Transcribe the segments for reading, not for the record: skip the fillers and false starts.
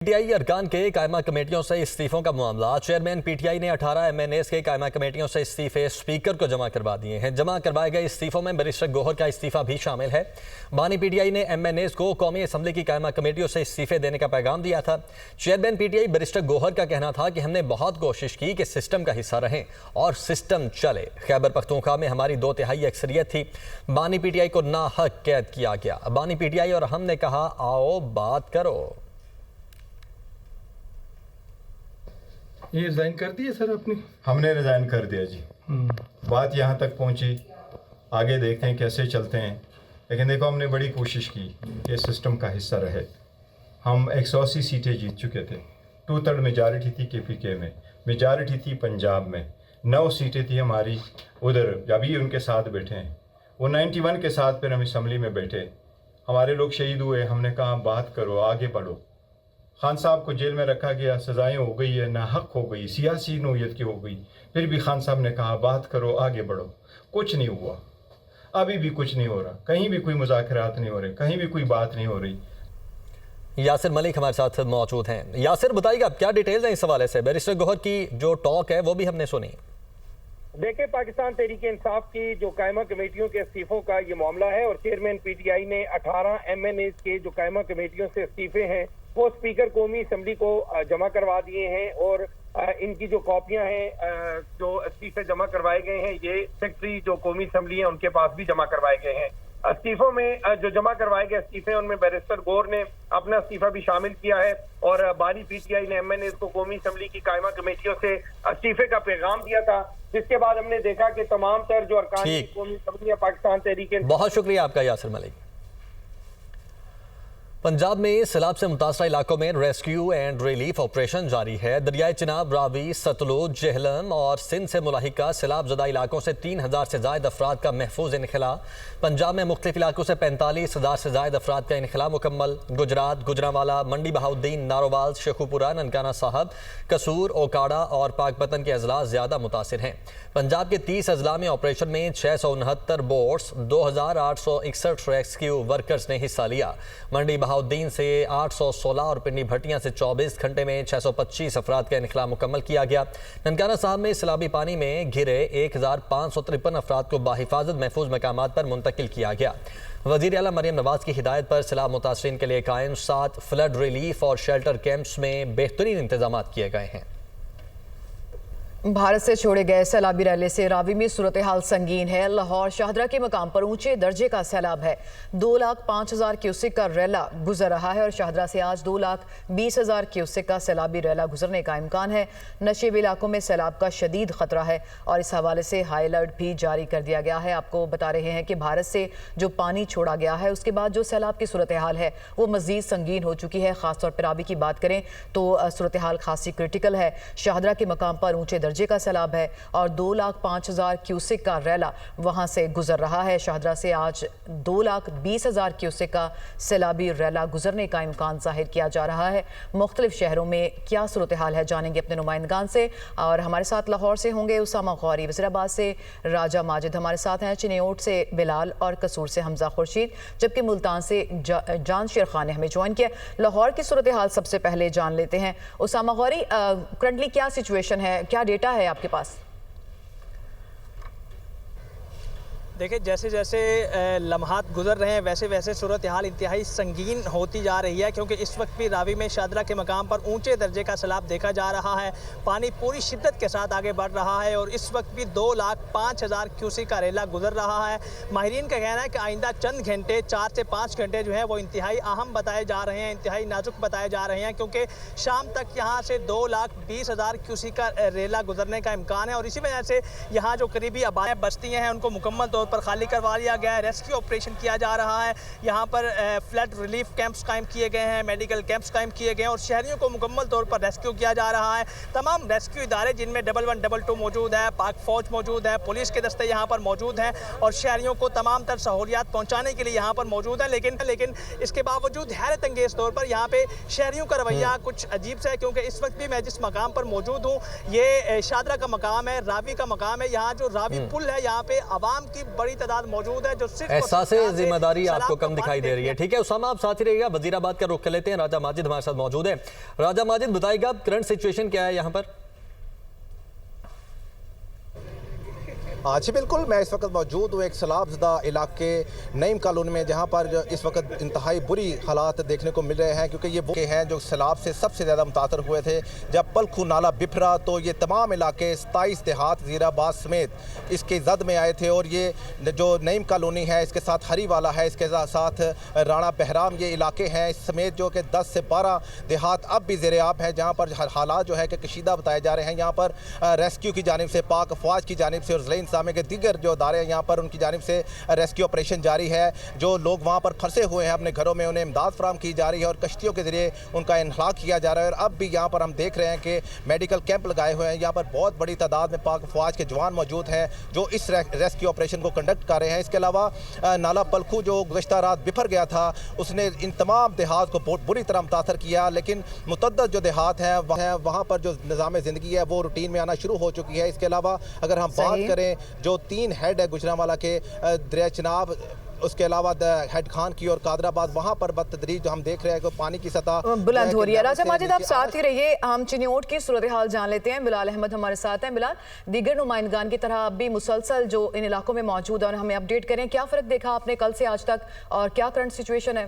PTI अरकान के कायमा कमेटियों से इस्तीफों का मामला। चेयरमैन पीटीआई ने 18 एमएनएस के कायमा कमेटियों से इस्तीफे स्पीकर को जमा करवा दिए हैं। जमा करवाए गए इस्तीफों में बैरिस्टर गौहर का इस्तीफा भी शामिल है। बानी पीटीआई ने एमएनएस को कौमी असम्बली की कायमा कमेटियों से इस्तीफे देने का पैगाम दिया था। चेयरमैन पीटीआई बैरिस्टर गौहर का कहना था कि हमने बहुत कोशिश की कि सिस्टम का हिस्सा रहें और सिस्टम चले। खैबर पख्तूनख्वा में हमारी 2/3 अक्सरियत थी। बानी पीटीआई को नाहक कैद किया गया। बानी पीटीआई और हमने कहा आओ बात करो। ये रिजाइन कर दिए सर आपने? हमने रिजाइन कर दिया जी। बात यहाँ तक पहुँची, आगे देखते हैं कैसे चलते हैं। लेकिन देखो, हमने बड़ी कोशिश की कि सिस्टम का हिस्सा रहे। हम 180 सीटें जीत चुके थे। 2/3 मेजॉरिटी थी केपीके में, मेजॉरिटी थी पंजाब में, 9 सीटें थी हमारी उधर, अभी उनके साथ बैठे हैं। वो 91 के साथ फिर हम असम्बली में बैठे। हमारे लोग शहीद हुए। हमने कहा बात करो, आगे बढ़ो। खान साहब को जेल में रखा गया, सज़ाएं हो गई है, नाहक हो गई, सियासी नोयत की हो गई। फिर भी खान साहब ने कहा बात करो, आगे बढ़ो। कुछ नहीं हुआ, अभी भी कुछ नहीं हो रहा। कहीं भी कोई मुज़ाकरात नहीं हो रहे, कहीं भी कोई बात नहीं हो रही। यासिर मलिक हमारे साथ मौजूद हैं। यासिर, बताइएगा क्या डिटेल्स हैं इस हवाले से? बैरिस्टर गौहर की जो टॉक है वो भी हमने सुनी। देखिए, पाकिस्तान तहरीक इंसाफ की जो कायमा कमेटियों के इस्तीफों का ये मामला है और चेयरमैन पीटीआई ने 18 एमएनएस के जो कायमा कमेटियों से इस्तीफे हैं वो स्पीकर कौमी असम्बली को जमा करवा दिए हैं और इनकी जो कॉपियां हैं, जो इस्तीफे जमा करवाए गए हैं, ये सेक्रेटरी जो कौमी असम्बली है उनके पास भी जमा करवाए गए हैं। इस्तीफों में जो जमा करवाए गए इस्तीफे उनमें बैरिस्टर गौहर ने अपना इस्तीफा भी शामिल किया है और बानी पीटीआई ने एमएनएस को कौमी असम्बली की कायमा कमेटियों से इस्तीफे का पैगाम दिया था, जिसके बाद हमने देखा कि तमाम तर जो अरकान की कौमी असम्बली पाकिस्तान तहरीक। बहुत शुक्रिया आपका यासिर मलिक। पंजाब में सैलाब से मुतासरा इलाकों में रेस्क्यू एंड रिलीफ ऑपरेशन जारी है। दरियाए चिनाब, रावी, सतलुज, जेहलम और सिंध से मुलाहिका सैलाब ज़दा इलाकों से 3000 से ज़ायद अफराद का महफूज इनखला। पंजाब में मुख्तलिफ इलाकों से 45,000 से ज़ायद अफराद का इनखला मुकम्मल। गुजरात, गुजरांवाला, मंडी बहाउद्दीन, नारोवाल, शेखुपुरा, ननकाना साहब, कसूर, ओकाड़ा और पाकपतन के अजला ज़्यादा मुतासिर हैं। पंजाब के 30 अजला में ऑपरेशन में 669 बोट्स, 2861 रेस्क्यू वर्कर्स ने हिस्सा लिया। मंडी बहाउद्दीन से 816 और पिंडी भट्टियां से 24 घंटे में 625 अफराद का इनखला मुकम्मल किया गया। ननकाना साहब में सैलाबी पानी में घिरे 1553 अफराद को बाहिफाजत महफूज मकामात पर मुंतकिल किया गया। वज़ीर आला मरियम नवाज की हिदायत पर सैलाब मुतासरीन के लिए कायम 7 फ्लड रिलीफ और शेल्टर कैंप्स में बेहतरीन इंतजाम किए गए हैं। भारत से छोड़े गए सैलाबी रैले से रावी में सूरत हाल संगीन है। लाहौर शाहदरा के मकाम पर ऊंचे दर्जे का सैलाब है। 2,05,000 क्यूसेक का रैला गुजर रहा है और शाहदरा से आज 2,20,000 क्यूसेक का सैलाबी रैला गुजरने का इम्कान है। नशेब इलाकों में सैलाब का शदीद खतरा है और इस हवाले से हाई अलर्ट भी जारी कर दिया गया है। आपको बता रहे हैं कि भारत से जो पानी छोड़ा गया है उसके बाद जो सैलाब की सूरत हाल है वो मजीद संगीन हो चुकी है। खासतौर पर रावी की बात करें तो सूरत हाल खासी क्रिटिकल है। शाहदरा के मकाम पर ऊंचे दर्जे का सैलाब है और 2,05,000 क्यूसेक का रैला वहां से गुजर रहा है। शाहदरा से आज 2,20,000 क्यूसेक का सैलाबी रैला गुजरने का इम्कान जाहिर किया जा रहा है। मुख्तलिफ शहरों में क्या सूरत हाल है जानेंगे अपने नुमाइंदगान से और हमारे साथ लाहौर से होंगे उसामा गौरी, वज़ीराबाद से राजा माजिद हमारे साथ हैं, चिन्योट से बिलाल और कसूर से हमजा खुर्शीद, जबकि मुल्तान से जान शेर खान ने हमें ज्वाइन किया। लाहौर की सूरत हाल सबसे पहले जान लेते हैं। उसामा गौरी, करंटली क्या सिचुएशन है, क्या डेटा है आपके पास? देखिए, जैसे जैसे लम्हात गुजर रहे हैं वैसे वैसे सूरत हाल इंतहाई संगीन होती जा रही है, क्योंकि इस वक्त भी रावी में शाहदरा के मकाम पर ऊंचे दर्जे का सैलाब देखा जा रहा है। पानी पूरी शिद्दत के साथ आगे बढ़ रहा है और इस वक्त भी 2,05,000 क्यूसेक का रेला गुजर रहा है। माहिरीन का कहना है कि आइंदा चंद घंटे, 4 से 5 घंटे जो है वो इंतहाई अहम बताए जा रहे हैं, इंतहाई नाजुक बताए जा रहे हैं, क्योंकि शाम तक यहाँ से 2,20,000 क्यूसेक का रेला गुजरने का इम्कान है और इसी वजह से यहाँ जो करीबी आबाद बस्तियाँ हैं उनको मुकम्मल तौर पर खाली करवा लिया गया है। रेस्क्यू ऑपरेशन किया जा रहा है। यहाँ पर फ्लड रिलीफ कैंप्स कायम किए गए हैं, मेडिकल कैंप्स कायम किए गए हैं और शहरियों को मुकम्मल तौर पर रेस्क्यू किया जा रहा है। तमाम रेस्क्यू इदारे जिनमें 1122 मौजूद है, पाक फौज मौजूद है, पुलिस के दस्ते यहाँ पर मौजूद हैं और शहरियों को तमाम तर सहूलियात पहुँचाने के लिए यहाँ पर मौजूद है। लेकिन इसके बावजूद हैरत अंगेज तौर पर यहाँ पे शहरियों का रवैया कुछ अजीब सा है, क्योंकि इस वक्त भी मैं जिस मकाम पर मौजूद हूँ ये शाहदरा का मकाम है, रावी का मकाम है। यहाँ जो रावी पुल है यहाँ पे आवाम की बड़ी तादाद मौजूद है जो सिर्फ एहसास जिम्मेदारी आपको कम दिखाई दे रही है। ठीक है उसामा, आप साथ ही रहिएगा। वजीराबाद का रुख कर लेते हैं, राजा माजिद हमारे साथ मौजूद है। राजा माजिद, बताइएगा करंट सिचुएशन क्या है यहाँ पर? जी बिल्कुल, मैं इस वक्त मौजूद हूँ एक सैलाबज़दा इलाके नईम कॉलोनी में, जहाँ पर इस वक्त इंतहाई बुरी हालात देखने को मिल रहे हैं, क्योंकि ये वो हैं जो सैलाब से सबसे ज़्यादा मुतासर हुए थे। जब पलखू नाला बिफरा तो ये तमाम इलाके 27 देहात ज़ीराबाद समेत इसके जद में आए थे। और ये जो नईम कॉलोनी है, इसके साथ हरीवाला है, इसके साथ राणा बहराम, ये इलाके हैं समेत जो कि 10 से 12 देहात अब भी ज़ेर-ए-आब हैं, जहाँ पर हालात जो है कि कशीदा बताए जा रहे हैं। यहाँ पर रेस्क्यू की जानिब से, पाक अफवाज की जानिब से और ज़िला इंतज़ामिया के दीगर जो अदारे हैं यहाँ पर, उनकी जानिब से रेस्क्यू ऑपरेशन जारी है। जो लोग वहाँ पर फंसे हुए हैं अपने घरों में, उन्हें इमदाद फराहम की जा रही है और कश्तियों के जरिए उनका इन्हला किया जा रहा है। और अब भी यहाँ पर हम देख रहे हैं कि मेडिकल कैंप लगाए हुए हैं। यहाँ पर बहुत बड़ी तादाद में पाक अफवाज के जवान मौजूद हैं जो इस रेस्क्यू ऑपरेशन को कंडक्ट कर रहे हैं। इसके अलावा नाला पलखू जो गुज़श्ता रात बिफर गया था, उसने इन तमाम देहात को बहुत बुरी तरह मुतासर किया। लेकिन मुतअद्दिद जो देहात हैं वहाँ पर जो निज़ाम ज़िंदगी है वो रूटीन में आना शुरू हो चुकी है। इसके अलावा अगर हम बात करें जो 3 हेड है गुजरांवाला के, दरिया चिनाब, उसके अलावा हेड खान की और कादराबाद, वहां पर बदतदरीज जो हम देख रहे हैं कि पानी की सतह बुलंद हो रही है। राजा माजिद, आप साथ ही रहिए, हम चिन्योट की सूरत हाल जान लेते हैं। बिलाल अहमद हमारे साथ हैं। बिलाल, दीगर नुमाइंदगान की तरह आप भी मुसलसल जो इन इलाकों में मौजूद है, हमें अपडेट करें, क्या फ़र्क देखा आपने कल से आज तक और क्या करंट सिचुएशन है?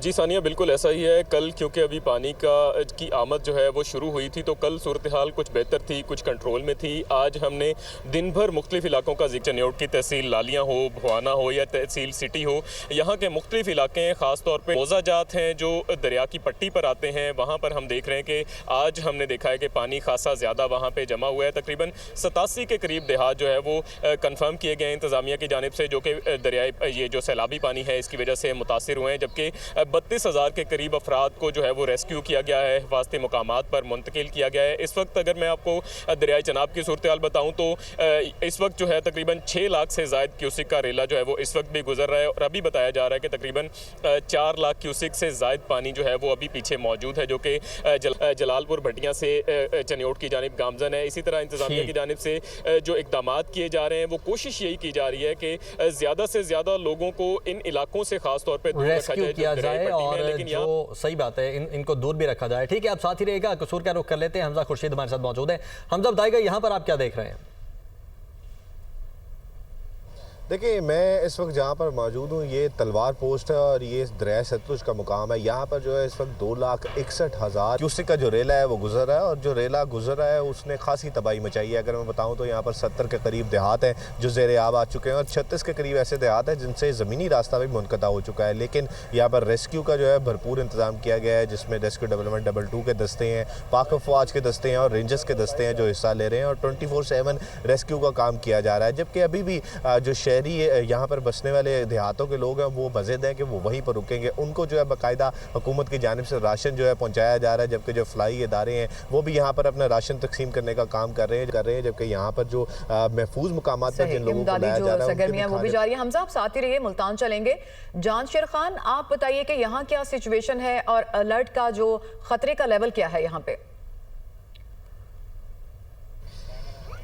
जी सानिया, बिल्कुल ऐसा ही है। कल क्योंकि अभी पानी की आमद जो है वो शुरू हुई थी, तो कल सूरत हाल कुछ बेहतर थी, कुछ कंट्रोल में थी। आज हमने दिन भर मुख्तलिफ इलाकों का जिक्र, चिन्योट की तहसील लालियाँ हो, भवाना हो या तहसील सिटी हो, यहाँ के मुख्तलिफ इलाके हैं, ख़ास तौर पर मौजा जात हैं जो दरिया की पट्टी पर आते हैं, वहाँ पर हम देख रहे हैं कि आज हमने देखा है कि पानी खासा ज़्यादा वहाँ पर जमा हुआ है। तकरीबन 87 के करीब देहात जो है वो कन्फर्म किए गए हैं इंतज़ामिया की जानिब से, जो कि दरियाई ये जो सैलाबी पानी है इसकी वजह से मुतासिर हुए हैं। जबकि 32,000 के करीब अफराद को जो है वो रेस्क्यू किया गया है, वास्ते मकामात पर मुंतकिल किया गया है। इस वक्त अगर मैं आपको दरियाई चनाब की सूरत हाल बताऊँ तो इस वक्त जो है तकरीबन 6 लाख से ज़ायद क्यूसिक का रेला जो है वो इस वक्त भी गुजर रहा है। और अभी बताया जा रहा है कि तकरीबन 4 लाख क्यूसिक से ज़ायद पानी जो है वो अभी पीछे मौजूद है, जो कि जलालपुर भटियाँ से चिन्योट की जानिब गामजन है। इसी तरह इंतज़ामिया की जानिब से जो इकदाम किए जा रहे हैं वो कोशिश यही की जा रही है कि ज़्यादा से ज़्यादा लोगों को इन इलाकों से खास तौर पर दूर रखा जाए और जो सही बात है इनको दूर भी रखा जाए। ठीक है, आप साथ ही रहेगा। कसूर का रुख कर लेते हैं, हमजा खुर्शीद हमारे साथ मौजूद है। हमजा, बताइएगा यहाँ पर आप क्या देख रहे हैं? देखिए, मैं इस वक्त जहाँ पर मौजूद हूँ ये तलवार पोस्ट है और ये दरिया सतलुज का मुकाम है। यहाँ पर जो है इस वक्त 2,61,000 क्यूसिक का जो रेला है वो गुजर रहा है और जो रेला गुजर रहा है उसने खासी तबाही मचाई है। अगर मैं बताऊँ तो यहाँ पर 70 के करीब देहात हैं जो ज़ेर-ए-आब आ चुके हैं और 36 के करीब ऐसे देहात हैं जिनसे ज़मीनी रास्ता भी मुनक़ता हो चुका है। लेकिन यहाँ पर रेस्क्यू का जो है भरपूर इंतज़ाम किया गया है, जिसमें रेस्क्यू डेवलपमेंट डबल 2 के दस्ते हैं, पाक अफवाज के दस्ते हैं और रेंजर्स के दस्ते हैं जो हिस्सा ले रहे हैं और 24/7 रेस्क्यू का काम किया जा रहा है। जबकि अभी भी जो शहरी यहाँ पर बसने वाले देहातों के लोग हैं वो बज़िद हैं कि वो वहीं पर रुकेंगे। उनको जो है बाकायदा हुकूमत की जानिब से राशन जो है पहुँचाया जा रहा है, जबकि जो फ्लाई इदारे हैं वो भी यहाँ पर अपना राशन तकसीम करने का काम कर रहे हैं। जबकि यहाँ पर जो महफूज मकामात पर जिन लोगों को लाया जा रहा है वो भी जारी है। हमजा, आप साथ ही रहिए, मुल्तान चलेंगे। जांशेर खान, आप बताइए कि यहाँ क्या सिचुएशन है और अलर्ट का जो खतरे का लेवल क्या है यहाँ पे?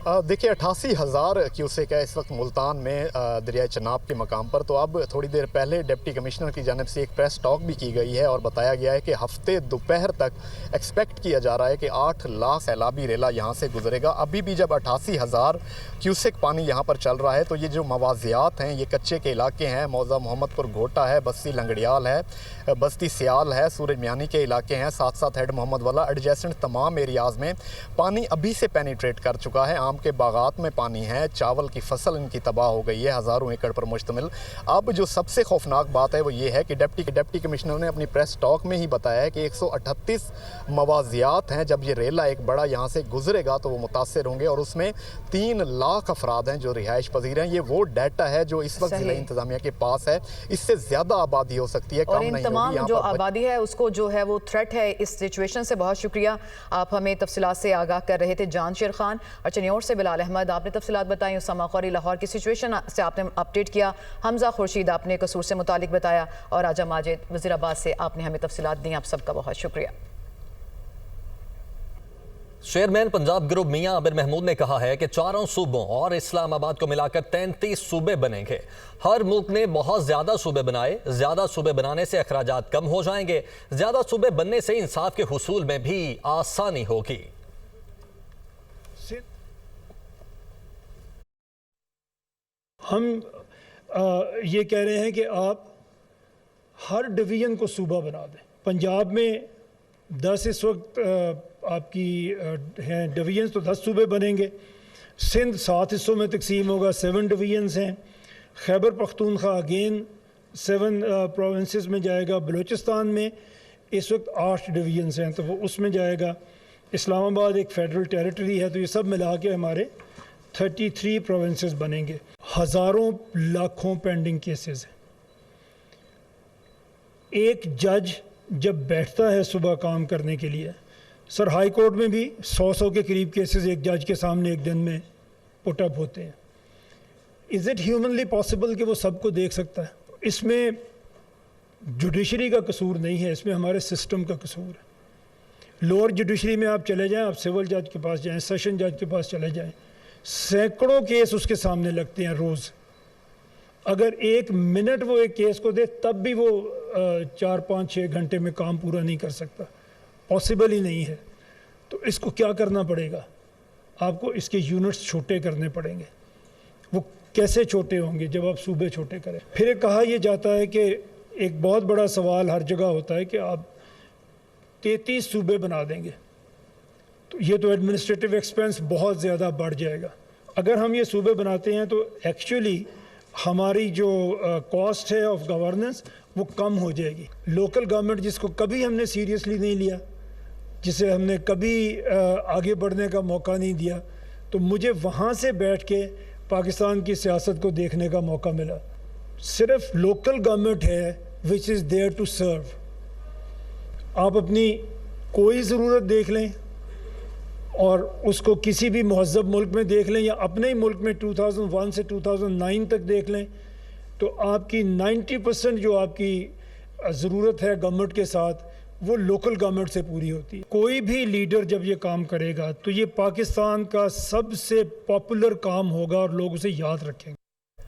देखिए 88,000 क्यूसेक है इस वक्त मुल्तान में दरियाई चनाब के मकाम पर। तो अब थोड़ी देर पहले डिप्टी कमिश्नर की जानिब से एक प्रेस टॉक भी की गई है और बताया गया है कि हफ्ते दोपहर तक एक्सपेक्ट किया जा रहा है कि 8 लाख सैलाबी रेला यहाँ से गुजरेगा। अभी भी जब 88,000 क्यूसेक पानी यहाँ पर चल रहा है तो ये जो मवाजियात हैं, ये कच्चे के इलाके हैं, मौजा मोहम्मदपुर घोटा है, बस्ती लंगड़ियाल है, बस्ती सियाल है, सूरज मियानी के इलाके हैं, साथ साथ हेड मोहम्मद वाला, एडजेसेंट तमाम एरियाज़ में पानी अभी से पेनिट्रेट कर चुका है। आम के बागात में पानी है, चावल की फसल इनकी तबाह हो गई है, हज़ारों एकड़ पर मुश्तमिल। अब जो सबसे खौफनाक बात है वो ये है कि डिप्टी कमिश्नर ने अपनी प्रेस टॉक में ही बताया है कि 138 मवाजियात हैं। जब ये रेला एक बड़ा यहाँ से गुजरेगा तो वो मुतासर होंगे और उसमें 3 लाख अफराद हैं जो रिहाइश पजीर हैं। ये वो डाटा है जो इस वक्त ज़िला इंतज़ामिया के पास है। इससे ज़्यादा आबादी हो सकती है, कम नहीं होगी। तमाम जो आबादी है उसको जो है वो थ्रेट है इस सिचुएशन से। बहुत शुक्रिया, आप हमें तफसीलात से आगाह कर रहे थे। जांशेर खान और चिन्योट से बिलाल अहमद, आपने तफसीलात बताई। उसामा खौरी लाहौर की सिचुएशन से आपने अपडेट किया। हमजा खुर्शीद, आपने कसूर से मुतालिक बताया और राजा माजिद वज़ीराबाद से आपने हमें तफसीलात दी। आप सबका बहुत शुक्रिया। चेयरमैन पंजाब ग्रुप मियां आबिर महमूद ने कहा है कि चारों सूबों और इस्लामाबाद को मिलाकर 33 सूबे बनेंगे। हर मुल्क ने बहुत ज्यादा सूबे बनाए, ज्यादा सूबे बनाने से अखराजात कम हो जाएंगे, ज्यादा सूबे बनने से इंसाफ के हुसूल में भी आसानी होगी। हम ये कह रहे हैं कि आप हर डिवीज़न को सूबा बना दें। पंजाब में 10 इस वक्त आपकी हैं डिवीज़न्स, तो 10 सूबे बनेंगे। सिंध 7 हिस्सों में तकसीम होगा, 7 डिवीज़न्स हैं। खैबर पख्तूनख्वा अगेन 7 प्रोविंसेस में जाएगा। बलूचिस्तान में इस वक्त 8 डिवीज़न्स हैं, तो वो उसमें जाएगा। इस्लामाबाद एक फेडरल टेरिटरी है, तो ये सब मिला के हमारे 33 प्रोविंसेस बनेंगे। हज़ारों लाखों पेंडिंग केसेस हैं। एक जज जब बैठता है सुबह काम करने के लिए, सर हाई कोर्ट में भी 100 के करीब केसेस एक जज के सामने एक दिन में पुट अप होते हैं। इज़ इट ह्यूमनली पॉसिबल कि वो सबको देख सकता है? इसमें जुडिशरी का कसूर नहीं है, इसमें हमारे सिस्टम का कसूर है। लोअर जुडिशरी में आप चले जाएं, आप सिविल जज के पास जाएं, सेशन जज के पास चले जाएं, सैकड़ों केस उसके सामने लगते हैं रोज़। अगर 1 मिनट वो एक केस को दे तब भी वो 4, 5, 6 घंटे में काम पूरा नहीं कर सकता, पॉसिबल ही नहीं है। तो इसको क्या करना पड़ेगा? आपको इसके यूनिट्स छोटे करने पड़ेंगे। वो कैसे छोटे होंगे? जब आप सूबे छोटे करें। फिर कहा यह जाता है कि एक बहुत बड़ा सवाल हर जगह होता है कि आप 33 सूबे बना देंगे तो ये तो एडमिनिस्ट्रेटिव एक्सपेंस बहुत ज़्यादा बढ़ जाएगा। अगर हम ये सूबे बनाते हैं तो एक्चुअली हमारी जो कॉस्ट है ऑफ गवर्नेंस वो कम हो जाएगी। लोकल गवर्नमेंट जिसको कभी हमने सीरियसली नहीं लिया, जिसे हमने कभी आगे बढ़ने का मौका नहीं दिया, तो मुझे वहाँ से बैठ के पाकिस्तान की सियासत को देखने का मौका मिला। सिर्फ लोकल गवर्नमेंट है which is there to serve. आप अपनी कोई ज़रूरत देख लें और उसको किसी भी महज़ब मुल्क में देख लें या अपने ही मुल्क में 2001 से 2009 तक देख लें, तो आपकी 90% जो आपकी ज़रूरत है गवर्नमेंट के साथ वो लोकल गवर्नमेंट से पूरी होती है। कोई भी लीडर जब ये काम करेगा तो ये पाकिस्तान का सबसे पॉपुलर काम होगा और लोग उसे याद रखेंगे।